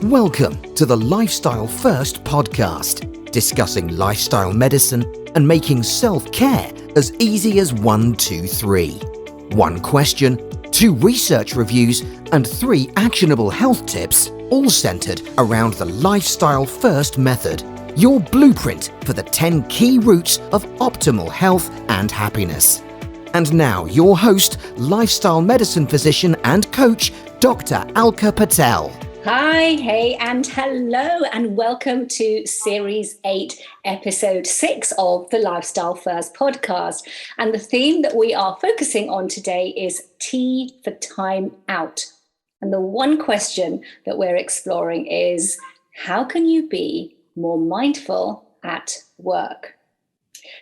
Welcome to the Lifestyle First podcast, discussing lifestyle medicine and making self-care as easy as 1, 2, 3. 1 question, 2 research reviews, and 3 actionable health tips, all centered around the Lifestyle First method, your blueprint for the 10 key routes of optimal health and happiness. And now your host, lifestyle medicine physician and coach, Dr. Alka Patel. Hi, hey, and hello, and welcome to Series 8, Episode 6 of the Lifestyle First podcast. And the theme that we are focusing on today is T for time out. And the one question that we're exploring is, how can you be more mindful at work?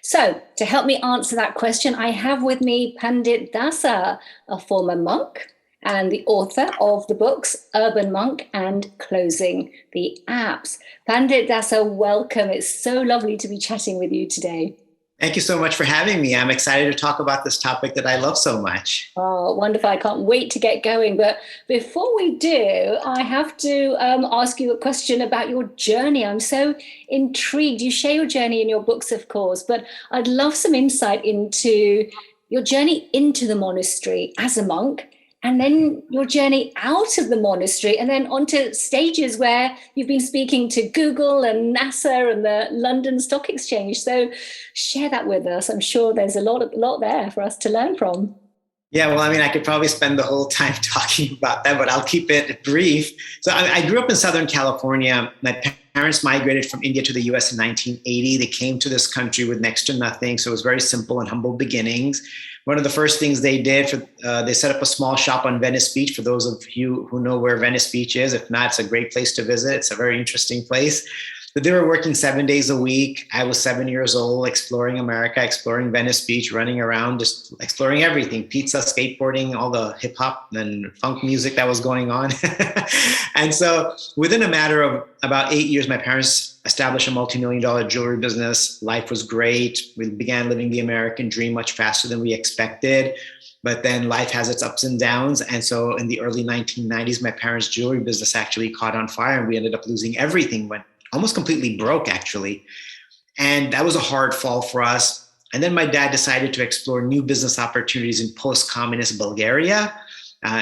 So, to help me answer that question, I have with me Pandit Dasa, a former monk and the author of the books Urban Monk and Closing the Apps. Pandit Dasa, welcome. It's so lovely to be chatting with you today. Thank you so much for having me. I'm excited to talk about this topic that I love so much. Oh, wonderful. I can't wait to get going. But before we do, I have to ask you a question about your journey. I'm so intrigued. You share your journey in your books, of course, but I'd love some insight into your journey into the monastery as a monk, and then your journey out of the monastery, and then onto stages where you've been speaking to Google and NASA and the London Stock Exchange. So share that with us. I'm sure there's a lot there for us to learn from. Yeah, well, I could probably spend the whole time talking about that, but I'll keep it brief. So I grew up in Southern California. My parents migrated from India to the US in 1980. They came to this country with next to nothing. So it was very simple and humble beginnings. One of the first things they did, they set up a small shop on Venice Beach. For those of you who know where Venice Beach is, if not, it's a great place to visit. It's a very interesting place. But they were working 7 days a week. I was 7 years old, exploring America, exploring Venice Beach, running around, just exploring everything, pizza, skateboarding, all the hip hop and funk music that was going on. And so within a matter of about 8 years, my parents established a multi-million-dollar jewelry business. Life was great. We began living the American dream much faster than we expected. But then life has its ups and downs. And so in the early 1990s, my parents' jewelry business actually caught on fire, and we ended up losing everything, went almost completely broke, actually. And that was a hard fall for us. And then my dad decided to explore new business opportunities in post-communist Bulgaria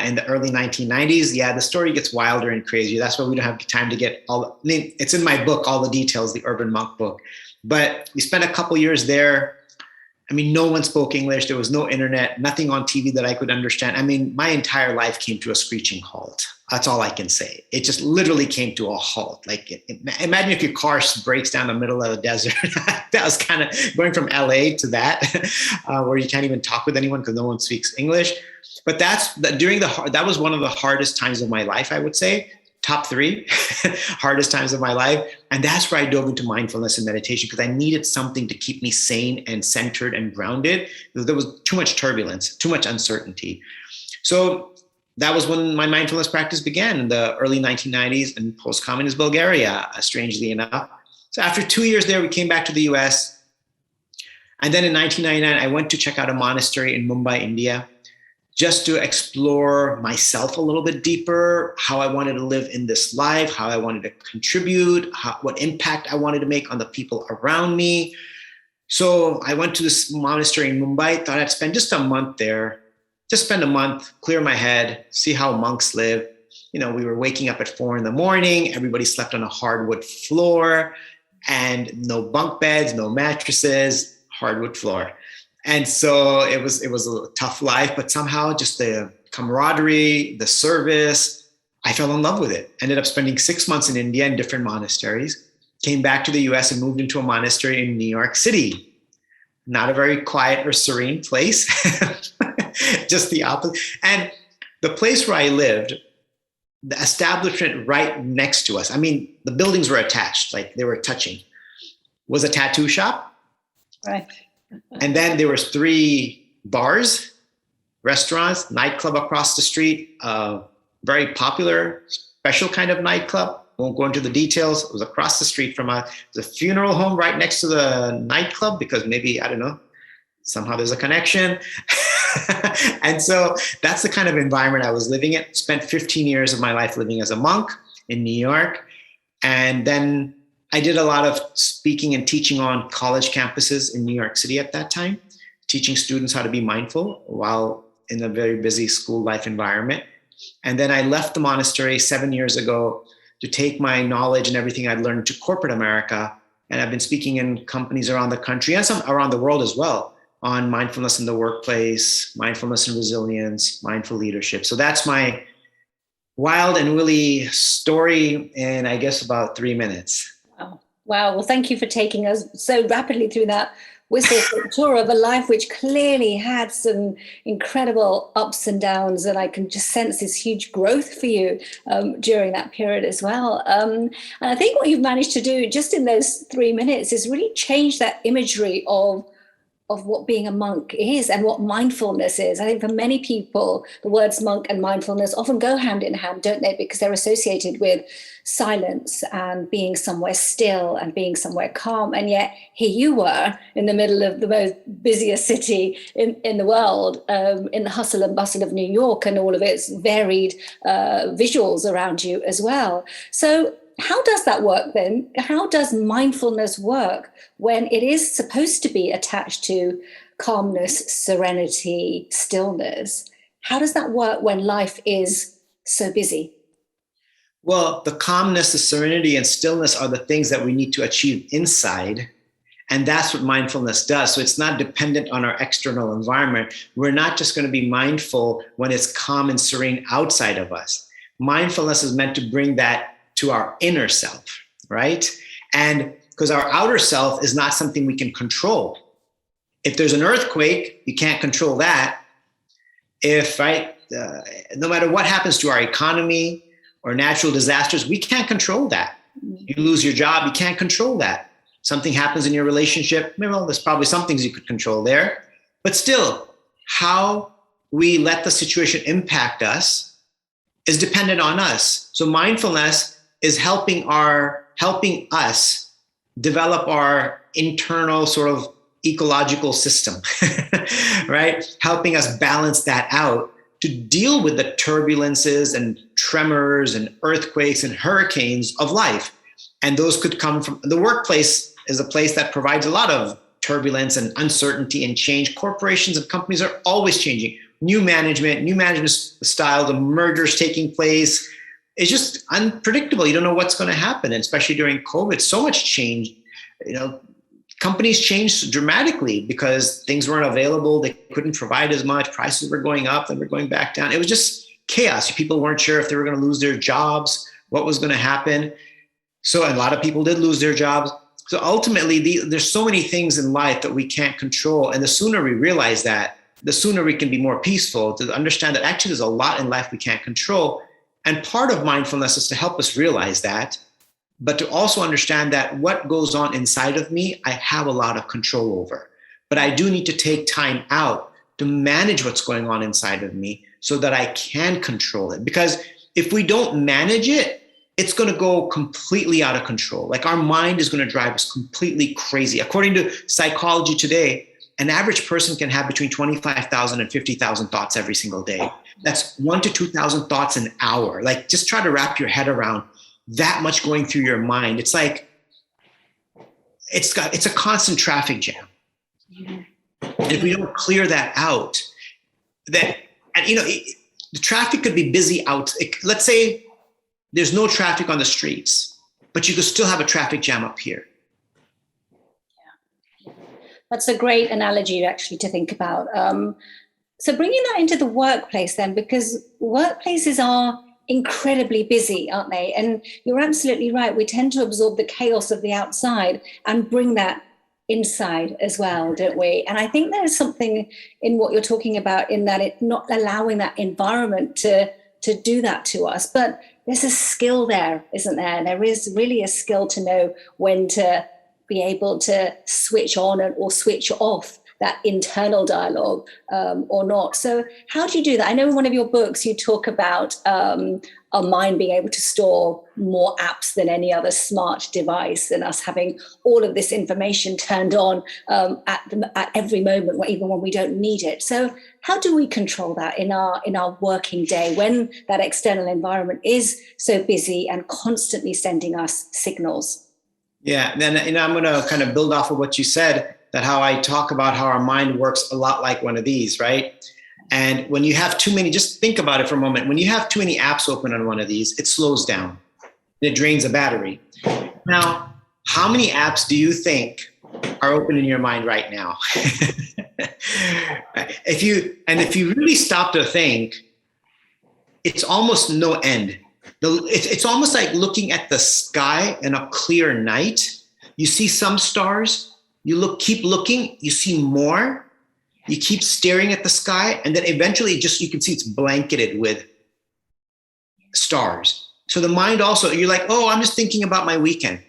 in the early 1990s. Yeah, the story gets wilder and crazier. That's why we don't have time to get it's in my book, all the details, the Urban Monk book. But we spent a couple years there. No one spoke English. There was no internet, nothing on TV that I could understand. My entire life came to a screeching halt. That's all I can say. It just literally came to a halt. Imagine if your car breaks down in the middle of the desert. That was kind of going from LA to that, where you can't even talk with anyone because no one speaks English. But that was one of the hardest times of my life, I would say. Top 3 hardest times of my life. And that's where I dove into mindfulness and meditation, because I needed something to keep me sane and centered and grounded. There was too much turbulence, too much uncertainty. So that was when my mindfulness practice began in the early 1990s in post-communist Bulgaria, strangely enough. So after 2 years there, we came back to the US. And then in 1999, I went to check out a monastery in Mumbai, India, just to explore myself a little bit deeper, how I wanted to live in this life, how I wanted to contribute, what impact I wanted to make on the people around me. So I went to this monastery in Mumbai, thought I'd spend just a month there, clear my head, see how monks live. We were waking up at 4 a.m. Everybody slept on a hardwood floor, and no bunk beds, no mattresses, hardwood floor. And so it was a tough life, but somehow just the camaraderie, the service, I fell in love with it. Ended up spending 6 months in India in different monasteries, came back to the US and moved into a monastery in New York City. Not a very quiet or serene place, just the opposite. And the place where I lived, the establishment right next to us, the buildings were attached, like they were touching, was a tattoo shop. Right. And then there was 3 bars, restaurants, nightclub across the street, very popular, special kind of nightclub. Won't go into the details. It was across the street from the funeral home right next to the nightclub, because maybe, I don't know, somehow there's a connection. And so that's the kind of environment I was living in. Spent 15 years of my life living as a monk. in New York. And then I did a lot of speaking and teaching on college campuses in New York City at that time, teaching students how to be mindful while in a very busy school life environment. And then I left the monastery 7 years ago to take my knowledge and everything I'd learned to corporate America. And I've been speaking in companies around the country and some around the world as well on mindfulness in the workplace, mindfulness and resilience, mindful leadership. So that's my wild and woolly story in, I guess, about 3 minutes. Wow. Well, thank you for taking us so rapidly through that whistle tour of a life which clearly had some incredible ups and downs. And I can just sense this huge growth for you during that period as well. And I think what you've managed to do just in those 3 minutes is really change that imagery of what being a monk is and what mindfulness is. I think for many people, the words monk and mindfulness often go hand in hand, don't they? Because they're associated with silence and being somewhere still and being somewhere calm. And yet here you were in the middle of the most busiest city in the world, in the hustle and bustle of New York and all of its varied visuals around you as well. So how does that work then? How does mindfulness work when it is supposed to be attached to calmness, serenity, stillness? How does that work when life is so busy? Well, the calmness, the serenity, and stillness are the things that we need to achieve inside. And that's what mindfulness does. So it's not dependent on our external environment. We're not just going to be mindful when it's calm and serene outside of us. Mindfulness is meant to bring that to our inner self, right? And because our outer self is not something we can control. If there's an earthquake, you can't control that. No matter what happens to our economy or natural disasters, we can't control that. You lose your job, you can't control that. Something happens in your relationship, well, there's probably some things you could control there. But still, how we let the situation impact us is dependent on us. So mindfulness is helping us develop our internal sort of ecological system, right? Helping us balance that out to deal with the turbulences and tremors and earthquakes and hurricanes of life. And those could come from the workplace is a place that provides a lot of turbulence and uncertainty and change. Corporations and companies are always changing. New management style, the mergers taking place. It's just unpredictable. You don't know what's going to happen, and especially during COVID, so much change. Companies changed dramatically because things weren't available. They couldn't provide as much. Prices were going up, then were going back down. It was just chaos. People weren't sure if they were going to lose their jobs, what was going to happen. So a lot of people did lose their jobs. So ultimately, there's so many things in life that we can't control. And the sooner we realize that, the sooner we can be more peaceful to understand that actually there's a lot in life we can't control. And part of mindfulness is to help us realize that, but to also understand that what goes on inside of me, I have a lot of control over. But I do need to take time out to manage what's going on inside of me so that I can control it. Because if we don't manage it, it's going to go completely out of control. Like our mind is going to drive us completely crazy. According to psychology today, an average person can have between 25,000 and 50,000 thoughts every single day. That's 1,000 to 2,000 thoughts an hour. Like just try to wrap your head around that much going through your mind. It's like, it's a constant traffic jam. And if we don't clear that out, the traffic could be busy out. Let's say there's no traffic on the streets, but you could still have a traffic jam up here. Yeah. That's a great analogy actually to think about. So bringing that into the workplace then, because workplaces are incredibly busy, aren't they? And you're absolutely right. We tend to absorb the chaos of the outside and bring that inside as well, don't we? And I think there's something in what you're talking about in that it not allowing that environment to do that to us. But there's a skill there, isn't there? There is really a skill to know when to be able to switch on or switch off that internal dialogue or not. So how do you do that? I know in one of your books you talk about our mind being able to store more apps than any other smart device, and us having all of this information turned on at every moment, even when we don't need it. So how do we control that in our working day when that external environment is so busy and constantly sending us signals? Yeah, then I'm going to kind of build off of what you said, that how I talk about how our mind works a lot like one of these, right? And when you have too many, just think about it for a moment. When you have too many apps open on one of these, it slows down. It drains a battery. Now, how many apps do you think are open in your mind right now? If you really stop to think, it's almost no end. It's almost like looking at the sky in a clear night. You see some stars, keep looking, you see more. You keep staring at the sky, and then eventually you can see it's blanketed with stars. So the mind also, you're like, oh, I'm just thinking about my weekend.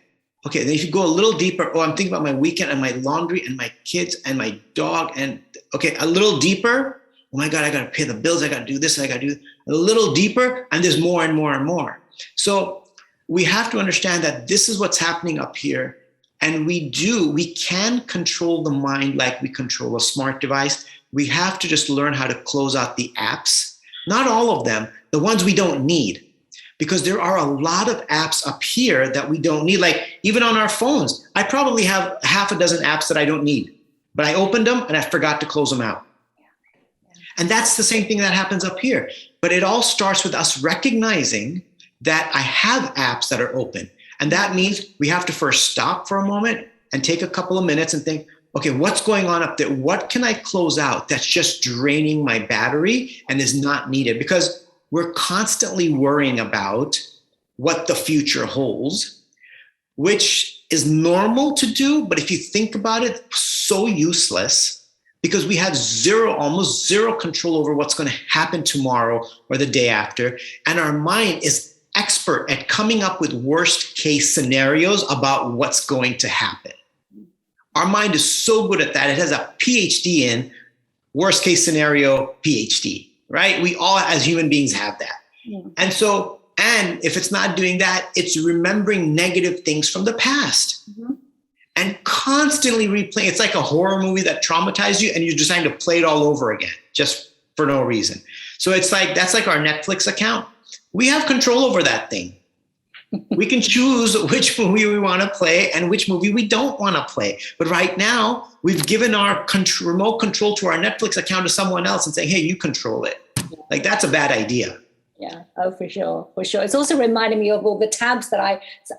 Okay, then if you go a little deeper, oh, I'm thinking about my weekend and my laundry and my kids and my dog. And okay, a little deeper, oh my God, I got to pay the bills. I got to do this. I got to do a little deeper, and there's more and more and more. So we have to understand that this is what's happening up here. And we can control the mind like we control a smart device. We have to just learn how to close out the apps, not all of them, the ones we don't need, because there are a lot of apps up here that we don't need. Like even on our phones, I probably have half a dozen apps that I don't need, but I opened them and I forgot to close them out. And that's the same thing that happens up here. But it all starts with us recognizing that I have apps that are open. And that means we have to first stop for a moment and take a couple of minutes and think, okay, what's going on up there? What can I close out that's just draining my battery and is not needed? Because we're constantly worrying about what the future holds, which is normal to do. But if you think about it, so useless, because we have almost zero control over what's going to happen tomorrow or the day after. And our mind is expert at coming up with worst case scenarios about what's going to happen. Our mind is so good at that. It has a PhD in worst case scenario PhD, right? We all as human beings have that. Yeah. And if it's not doing that, it's remembering negative things from the past. Mm-hmm. And constantly replaying. It's like a horror movie that traumatized you and you're just trying to play it all over again, just for no reason. So it's like, that's like our Netflix account. We have control over that thing. We can choose which movie we want to play and which movie we don't want to play. But right now, we've given our remote control to our Netflix account to someone else and saying, hey, you control it. Like, that's a bad idea. Yeah, oh, for sure. It's also reminding me of all the tabs that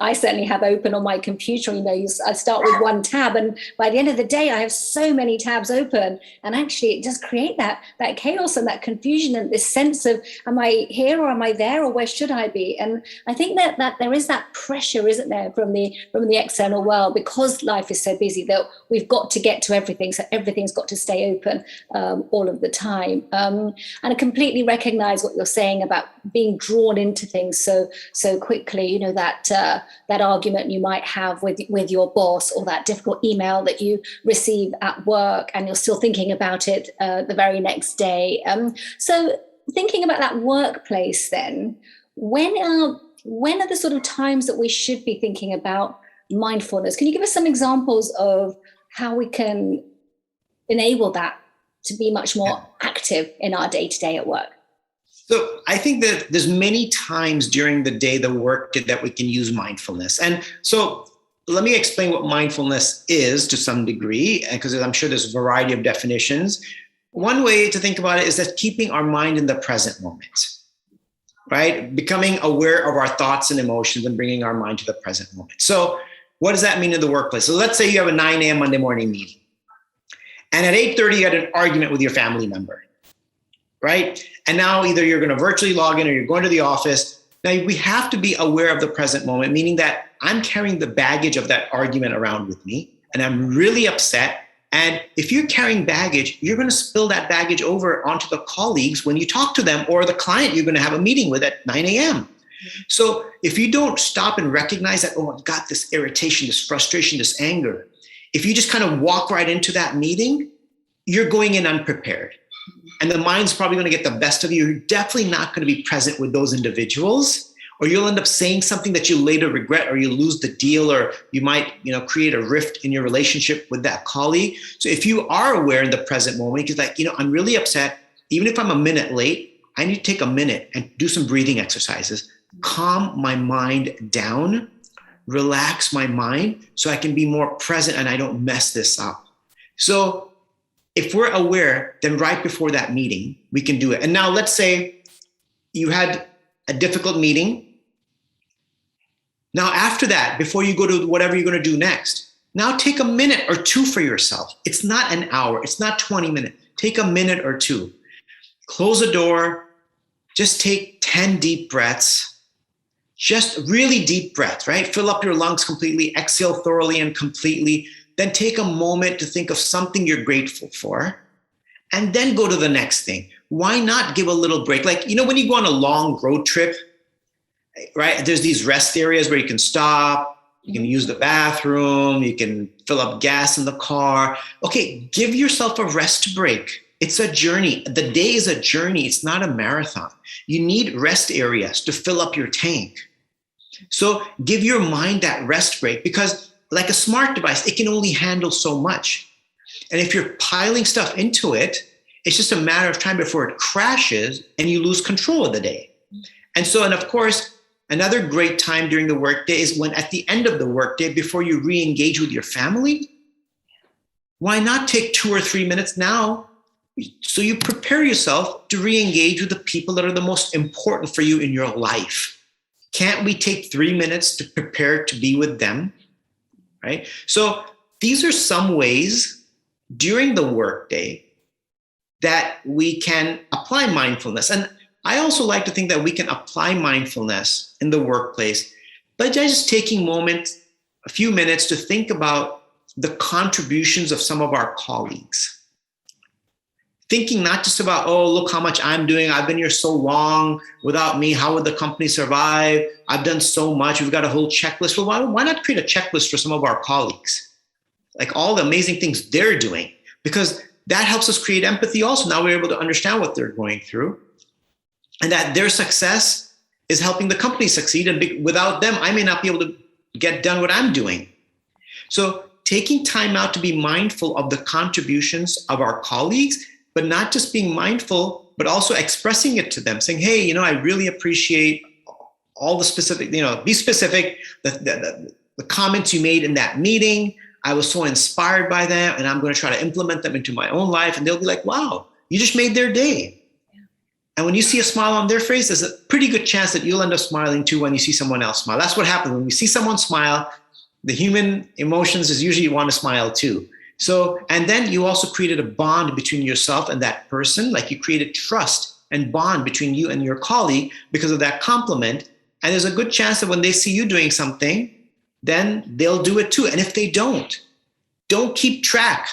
I certainly have open on my computer. I start with one tab, and by the end of the day, I have so many tabs open, and actually it does create that chaos and that confusion and this sense of, am I here or am I there, or where should I be? And I think that there is that pressure, isn't there, from the external world, because life is so busy that we've got to get to everything, so everything's got to stay open all of the time. And I completely recognize what you're saying about being drawn into things so quickly. That argument you might have with your boss, or that difficult email that you receive at work and you're still thinking about it the very next day. So thinking about that workplace, then when are the sort of times that we should be thinking about mindfulness? Can you give us some examples of how we can enable that to be much more active in our day-to-day at work? So I think that there's many times during the day, the work that we can use mindfulness. And so let me explain what mindfulness is to some degree, because I'm sure there's a variety of definitions. One way to think about it is that keeping our mind in the present moment, right? Becoming aware of our thoughts and emotions and bringing our mind to the present moment. So what does that mean in the workplace? So let's say you have a 9 a.m. Monday morning meeting. And at 8:30, you had an argument with your family member. Right? And now either you're going to virtually log in or you're going to the office. Now we have to be aware of the present moment, meaning that I'm carrying the baggage of that argument around with me and I'm really upset. And if you're carrying baggage, you're going to spill that baggage over onto the colleagues when you talk to them, or the client you're going to have a meeting with at 9 a.m. Mm-hmm. So if you don't stop and recognize that, oh, I've got this irritation, this frustration, this anger, if you just kind of walk right into that meeting, you're going in unprepared. And the mind's probably going to get the best of you. You're definitely not going to be present with those individuals, or you'll end up saying something that you later regret, or you lose the deal, or you might, create a rift in your relationship with that colleague. So if you are aware in the present moment, it's like, I'm really upset. Even if I'm a minute late, I need to take a minute and do some breathing exercises, calm my mind down, relax my mind so I can be more present and I don't mess this up. So if we're aware, then right before that meeting, we can do it. And now let's say you had a difficult meeting. Now, after that, before you go to whatever you're going to do next, now take a minute or two for yourself. It's not an hour. It's not 20 minutes. Take a minute or two. Close the door. Just take 10 deep breaths. Just really deep breath, right? Fill up your lungs completely. Exhale thoroughly and completely. Then take a moment to think of something you're grateful for. And then go to the next thing. Why not give a little break? Like, when you go on a long road trip, right? There's these rest areas where you can stop, you can use the bathroom, you can fill up gas in the car. Okay, give yourself a rest break. It's a journey. The day is a journey. It's not a marathon. You need rest areas to fill up your tank. So give your mind that rest break, because like a smart device, it can only handle so much. And if you're piling stuff into it, it's just a matter of time before it crashes and you lose control of the day. And of course, another great time during the workday is when at the end of the workday, before you re-engage with your family, why not take 2 or 3 minutes now so you prepare yourself to re-engage with the people that are the most important for you in your life? Can't we take 3 minutes to prepare to be with them, right? So these are some ways during the workday that we can apply mindfulness. And I also like to think that we can apply mindfulness in the workplace by just taking a few minutes to think about the contributions of some of our colleagues. Thinking not just about, oh, look how much I'm doing. I've been here so long. Without me, how would the company survive? I've done so much. We've got a whole checklist. Well, why not create a checklist for some of our colleagues? Like all the amazing things they're doing, because that helps us create empathy also. Now we're able to understand what they're going through, and that their success is helping the company succeed. And without them, I may not be able to get done what I'm doing. So taking time out to be mindful of the contributions of our colleagues, but not just being mindful, but also expressing it to them, saying, hey, I really appreciate all the specific, be specific, the comments you made in that meeting. I was so inspired by them, and I'm going to try to implement them into my own life. And they'll be like, wow, you just made their day. Yeah. And when you see a smile on their face, there's a pretty good chance that you'll end up smiling too when you see someone else smile. That's what happens. When we see someone smile, the human emotions is usually you want to smile too. So, and then you also created a bond between yourself and that person. Like you created trust and bond between you and your colleague because of that compliment. And there's a good chance that when they see you doing something, then they'll do it too. And if they don't keep track.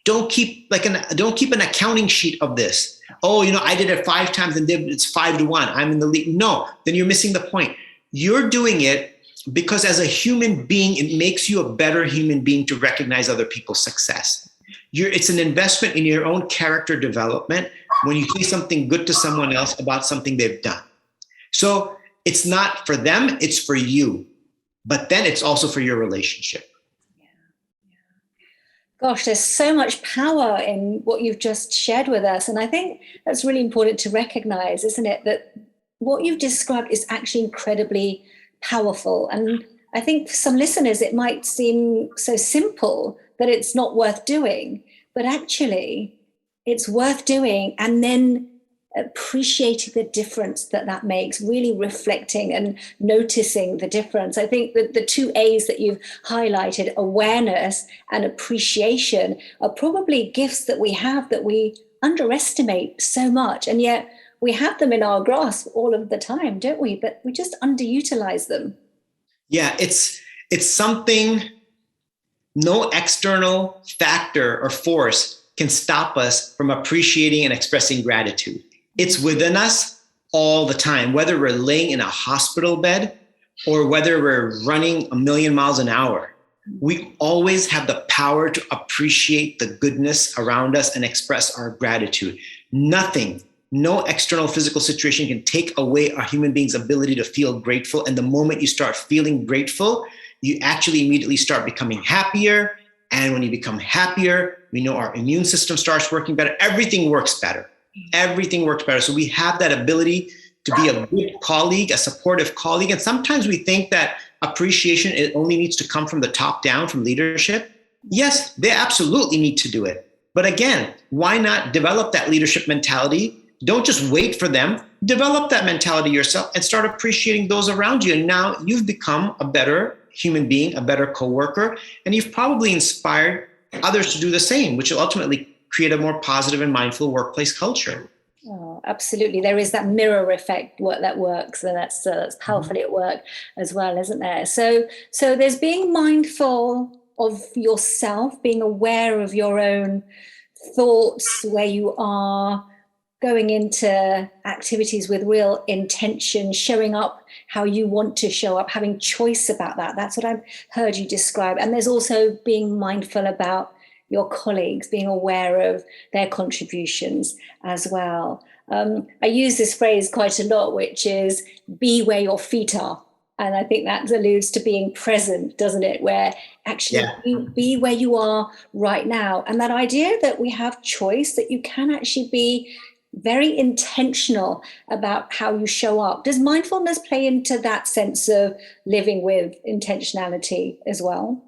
Don't keep an accounting sheet of this. Oh, I did it 5 times and it's 5-1. I'm in the lead. No, then you're missing the point. You're doing it because as a human being, it makes you a better human being to recognize other people's success. It's an investment in your own character development when you say something good to someone else about something they've done. So it's not for them, it's for you. But then it's also for your relationship. Gosh, there's so much power in what you've just shared with us. And I think that's really important to recognize, isn't it? That what you've described is actually incredibly powerful. And I think for some listeners, it might seem so simple that it's not worth doing, but actually it's worth doing. And then appreciating the difference that makes, really reflecting and noticing the difference. I think that the 2 A's that you've highlighted, awareness and appreciation, are probably gifts that we have that we underestimate so much. And yet we have them in our grasp all of the time, don't we? But we just underutilize them. Yeah, it's something no external factor or force can stop us from appreciating and expressing gratitude. It's within us all the time, whether we're laying in a hospital bed or whether we're running 1,000,000 miles an hour. we always have the power to appreciate the goodness around us and express our gratitude. Nothing, no external physical situation can take away a human being's ability to feel grateful. And the moment you start feeling grateful, you actually immediately start becoming happier. And when you become happier, we know our immune system starts working better. Everything works better. Everything works better. So we have that ability to be a good colleague, a supportive colleague. And sometimes we think that appreciation, it only needs to come from the top down, from leadership. Yes, they absolutely need to do it. But again, why not develop that leadership mentality? Don't just wait for them. Develop that mentality yourself and start appreciating those around you. And now you've become a better human being, a better coworker, and you've probably inspired others to do the same, which will ultimately create a more positive and mindful workplace culture. Oh, absolutely. There is that mirror effect that works, and that's powerfully at work as well, isn't there? So there's being mindful of yourself, being aware of your own thoughts, where you are, going into activities with real intention, showing up how you want to show up, having choice about that. That's what I've heard you describe. And there's also being mindful about your colleagues, being aware of their contributions as well. I use this phrase quite a lot, which is be where your feet are. And I think that alludes to being present, doesn't it? Where actually be where you are right now. And that idea that we have choice, that you can actually be very intentional about how you show up. Does mindfulness play into that sense of living with intentionality as well?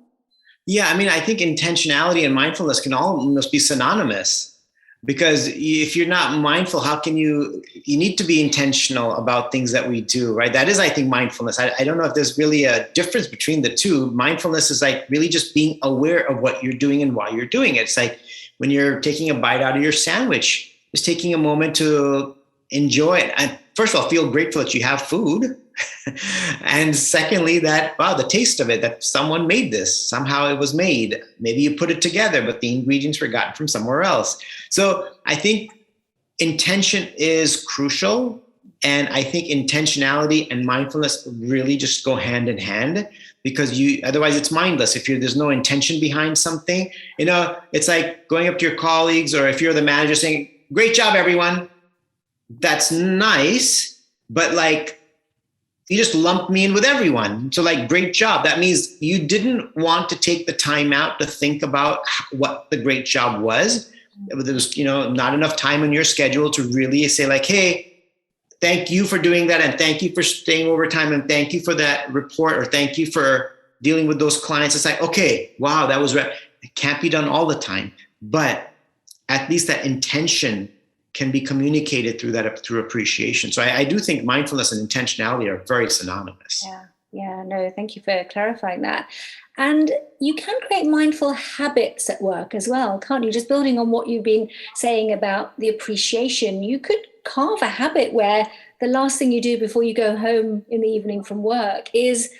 Yeah, I mean, I think intentionality and mindfulness can almost be synonymous, because if you're not mindful, how can you need to be intentional about things that we do, right? That is, I think, mindfulness. I don't know if there's really a difference between the two. Mindfulness is like really just being aware of what you're doing and why you're doing it. It's like when you're taking a bite out of your sandwich, just taking a moment to enjoy it. And first of all, feel grateful that you have food. And secondly, that, wow, the taste of it, that someone made this, somehow it was made. Maybe you put it together, but the ingredients were gotten from somewhere else. So I think intention is crucial. And I think intentionality and mindfulness really just go hand in hand, because otherwise it's mindless. If there's no intention behind something, it's like going up to your colleagues, or if you're the manager saying, "Great job, everyone." That's nice, but like, you just lumped me in with everyone. So like, great job. That means you didn't want to take the time out to think about what the great job was. There was, not enough time in your schedule to really say like, hey, thank you for doing that. And thank you for staying overtime. And thank you for that report, or thank you for dealing with those clients. It's like, okay, wow, that was right. It can't be done all the time, but at least that intention can be communicated through appreciation. So I do think mindfulness and intentionality are very synonymous. Yeah, no, thank you for clarifying that. And you can create mindful habits at work as well, can't you? Just building on what you've been saying about the appreciation, you could carve a habit where the last thing you do before you go home in the evening from work is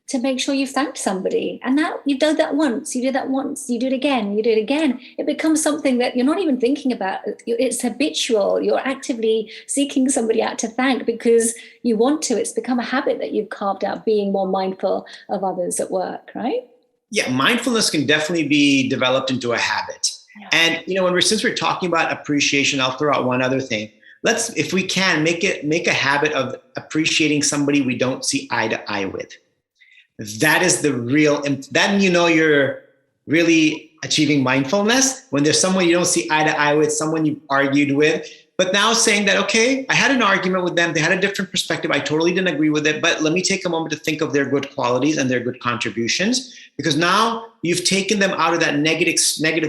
to make sure you've thanked somebody. And that you've done that once, you do that once, you do it again, you do it again. It becomes something that you're not even thinking about. It's habitual. You're actively seeking somebody out to thank because you want to. It's become a habit that you've carved out, being more mindful of others at work, right? Yeah, mindfulness can definitely be developed into a habit. Yeah. And since we're talking about appreciation, I'll throw out one other thing. Let's, if we can, make a habit of appreciating somebody we don't see eye to eye with. That is then you're really achieving mindfulness, when there's someone you don't see eye to eye with, someone you've argued with, but now saying that, okay, I had an argument with them, they had a different perspective, I totally didn't agree with it, but let me take a moment to think of their good qualities and their good contributions, because now you've taken them out of that negative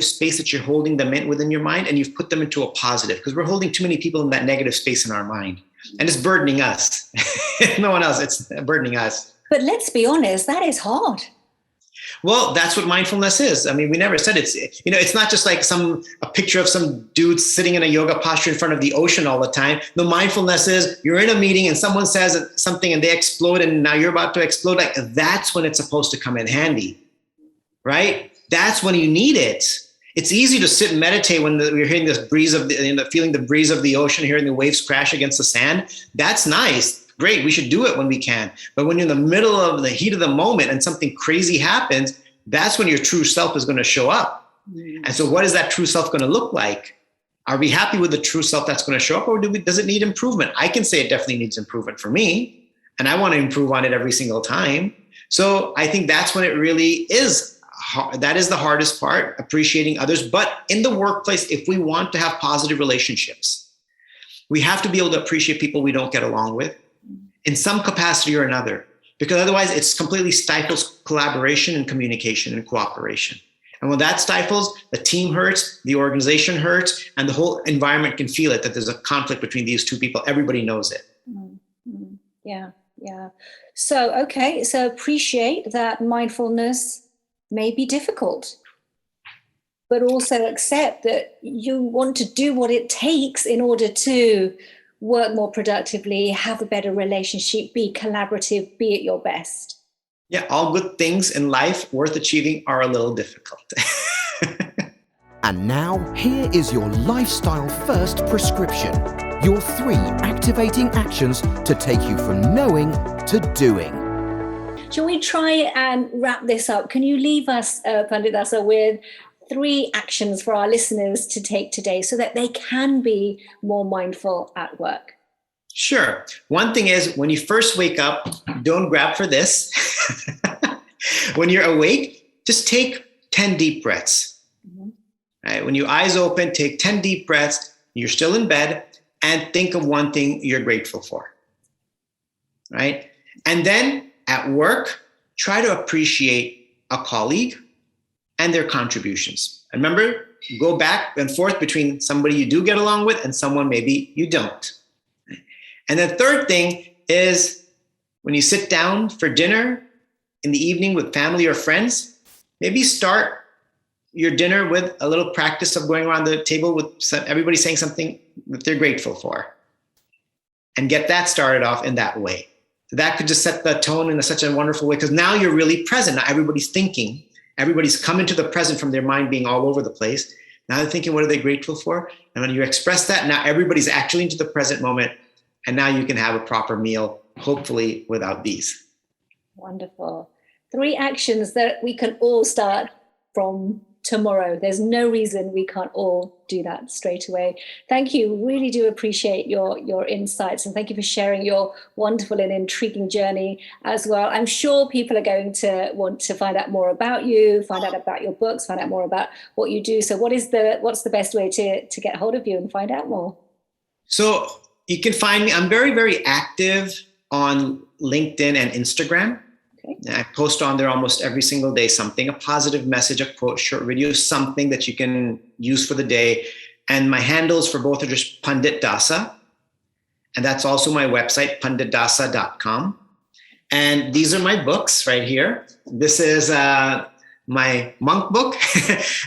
space that you're holding them in within your mind, and you've put them into a positive, because we're holding too many people in that negative space in our mind, and it's burdening us. No one else, it's burdening us. But let's be honest, that is hard. Well, that's what mindfulness is. I mean, we never said it's not just like a picture of some dude sitting in a yoga posture in front of the ocean all the time. The mindfulness is you're in a meeting and someone says something and they explode, and now you're about to explode. Like, that's when it's supposed to come in handy, right? That's when you need it. It's easy to sit and meditate when you're hearing this breeze feeling the breeze of the ocean, hearing the waves crash against the sand. That's nice. Great. We should do it when we can. But when you're in the middle of the heat of the moment and something crazy happens, that's when your true self is going to show up. And so what is that true self going to look like? Are we happy with the true self that's going to show up, or does it need improvement? I can say it definitely needs improvement for me, and I want to improve on it every single time. So I think that's when it really is. That is the hardest part, appreciating others. But in the workplace, if we want to have positive relationships, we have to be able to appreciate people we don't get along with in some capacity or another, because otherwise it's completely stifles collaboration and communication and cooperation. And when that stifles, the team hurts, the organization hurts, and the whole environment can feel it, that there's a conflict between these two people. Everybody knows it. Mm-hmm. Yeah. So appreciate that mindfulness may be difficult, but also accept that you want to do what it takes in order to work more productively, have a better relationship, be collaborative, be at your best. Yeah, all good things in life worth achieving are a little difficult. And now, here is your lifestyle first prescription. Your 3 activating actions to take you from knowing to doing. Shall we try and wrap this up? Can you leave us, Pandit Dasa, with 3 actions for our listeners to take today so that they can be more mindful at work? Sure. One thing is, when you first wake up, don't grab for this. When you're awake, just take 10 deep breaths. Mm-hmm. Right? When your eyes open, take 10 deep breaths. You're still in bed, and think of one thing you're grateful for. Right? And then at work, try to appreciate a colleague and their contributions. And remember, go back and forth between somebody you do get along with and someone maybe you don't. And the third thing is, when you sit down for dinner in the evening with family or friends, maybe start your dinner with a little practice of going around the table with everybody saying something that they're grateful for, and get that started off in that way. So that could just set the tone in such a wonderful way, because now you're really present. Now everybody's thinking, everybody's come into the present from their mind being all over the place. Now they're thinking, what are they grateful for? And when you express that, now everybody's actually into the present moment. And now you can have a proper meal, hopefully without these. Wonderful. 3 actions that we can all start from tomorrow. There's no reason we can't all do that straight away. Thank you. Really do appreciate your insights, and thank you for sharing your wonderful and intriguing journey as well. I'm sure people are going to want to find out more about you, find out about your books, find out more about what you do. So what's the best way to get hold of you and find out more? So you can find me. I'm very, very active on LinkedIn and Instagram. Okay. I post on there almost every single day something, a positive message, a quote, short video, something that you can use for the day. And my handles for both are just Pandit Dasa. And that's also my website, panditdasa.com. And these are my books right here. This is my monk book.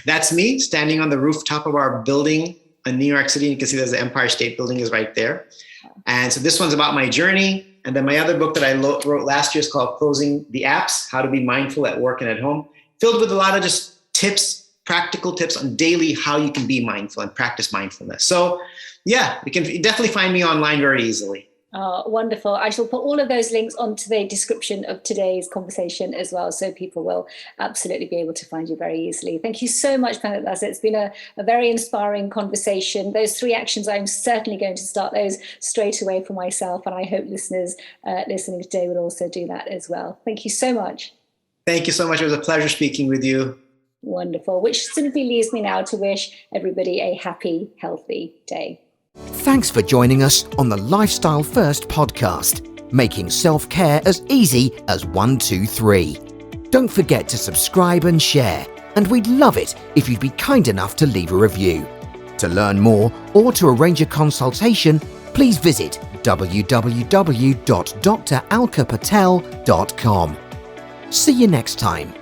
That's me standing on the rooftop of our building in New York City. You can see there's the Empire State Building is right there. And so this one's about my journey. And then my other book that I wrote last year is called Closing the Apps, How to Be Mindful at Work and at Home, filled with a lot of just tips, practical tips on daily how you can be mindful and practice mindfulness. So yeah, you can definitely find me online very easily. Oh, wonderful. I shall put all of those links onto the description of today's conversation as well, so people will absolutely be able to find you very easily. Thank you so much, Pandit Dasa. It's been a very inspiring conversation. Those 3 actions, I'm certainly going to start those straight away for myself, and I hope listeners listening today will also do that as well. Thank you so much. Thank you so much. It was a pleasure speaking with you. Wonderful. Which simply leaves me now to wish everybody a happy, healthy day. Thanks for joining us on the Lifestyle First podcast, making self-care as easy as 1, 2, 3. Don't forget to subscribe and share, and we'd love it if you'd be kind enough to leave a review. To learn more or to arrange a consultation, please visit www.dralkapatel.com. See you next time.